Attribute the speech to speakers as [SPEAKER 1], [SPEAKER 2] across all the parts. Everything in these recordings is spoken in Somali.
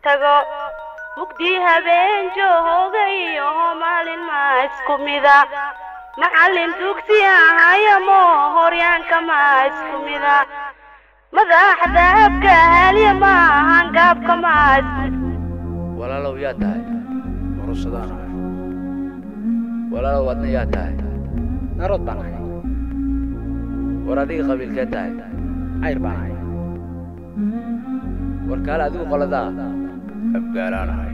[SPEAKER 1] tago mugdiha been joogay oo maalin ma isku mida macallin dugsi ahaya mo horyaanka ma isku mida madaxda abka haliya ma hangaabka ma
[SPEAKER 2] walaalow yaa tahay warsadana walaalow wadna yaa tahay narod baan ahay war adiga qabiilkee tahay ayr baan ahay war kaale adigu qoladaa abgaalaan ahay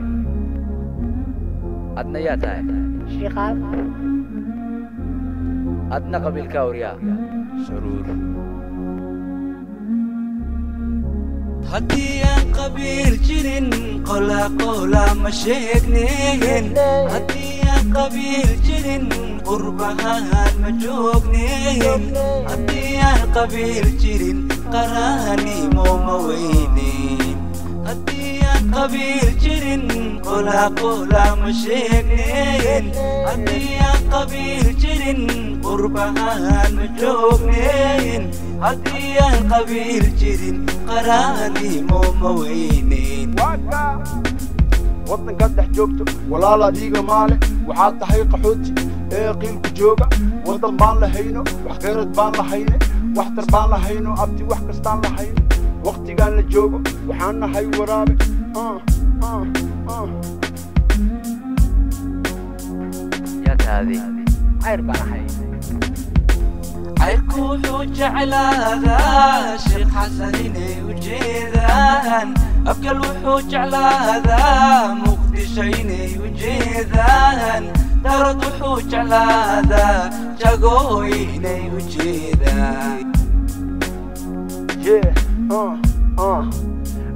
[SPEAKER 2] adna yaa tahay
[SPEAKER 3] shiiqaad
[SPEAKER 2] adna qabiilkaa waryaa saruur
[SPEAKER 4] haddii aan qabiil jirin qola qola ma sheegnayn haddii aan qabiil jirin qurbahaan ma joognayn haddii aan qabiil jirin qaraanimo ma weynayn haddii aan qabiil jirin qola qola ma sheegnayn haddii aan qabiil jirin qurbahaan ma joognayn haddii aan qabiil jirin qaraanimo ma weynayn
[SPEAKER 5] waddanka dhex joogto walaal adiga maale waxaad tahay qaxooti ee qiilku jooga waddan baan lahayno wax khayraad baan lahayne waxtar baan lahayno abti wax kastaan lahayne waqtigaan la joogo waxaan nahay waraabe
[SPEAKER 2] yaa taadi
[SPEAKER 3] ayr baan ahay
[SPEAKER 4] عيركو جعلاذا شيخ حسنيني وجيذان أبقى الوحوج جعلاذا مقدشيني وجيذان دارد وحوج جعلاذا جاقويني وجيذان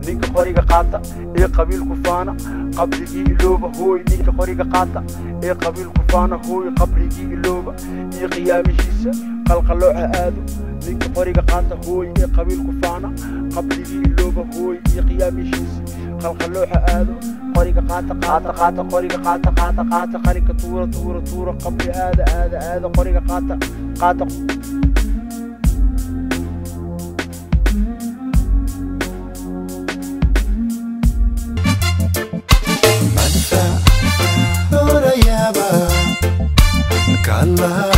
[SPEAKER 5] ninka qoriga qaata ee qabiilku faana qabrigii ilooba hooy ninka qoriga qaata ee qabiilku faana hooy qabrigii ilooba iyo qiyaamihiisa qalqalooca aado ninka qoriga qaata hooy ee qabiilku faana qabrigii ilooba hooy iyo qiyaamihiisa qalqalooca aado qoriga qaata qoriga qaata qarinka tuura qabri aada qoriga qaata
[SPEAKER 6] كلا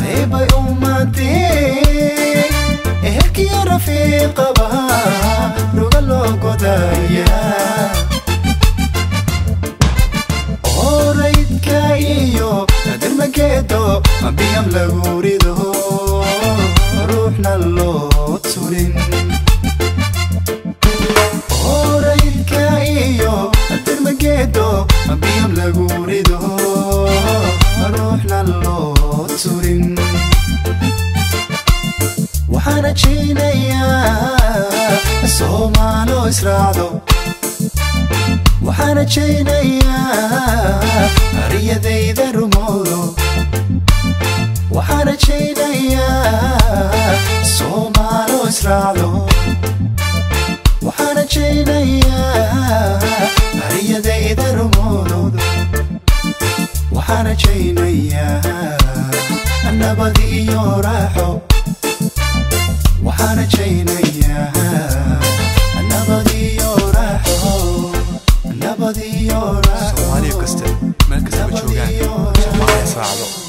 [SPEAKER 6] ريبي أمتي إهلك يا رفيق بها نقلو قدايا أوريد كايو ندر مكيتو أبيام لغوريدو روحنا اللو تسورين أوريد كايو ندر مكيتو أبيام لغوريدو روحنا اللو تسورين وحانا تشينيا الصومالو إسرادو وحانا تشينيا رياضي ذا رمولو وحانا تشينيا الصومالو إسرادو وحانا تشينيا رياضي ذا رمولو وحانا جينيا النبضي يراحو وحانا جينيا النبضي يراحو النبضي يراحو
[SPEAKER 7] صومالي قستة مركز بجوغان صومالي صراحة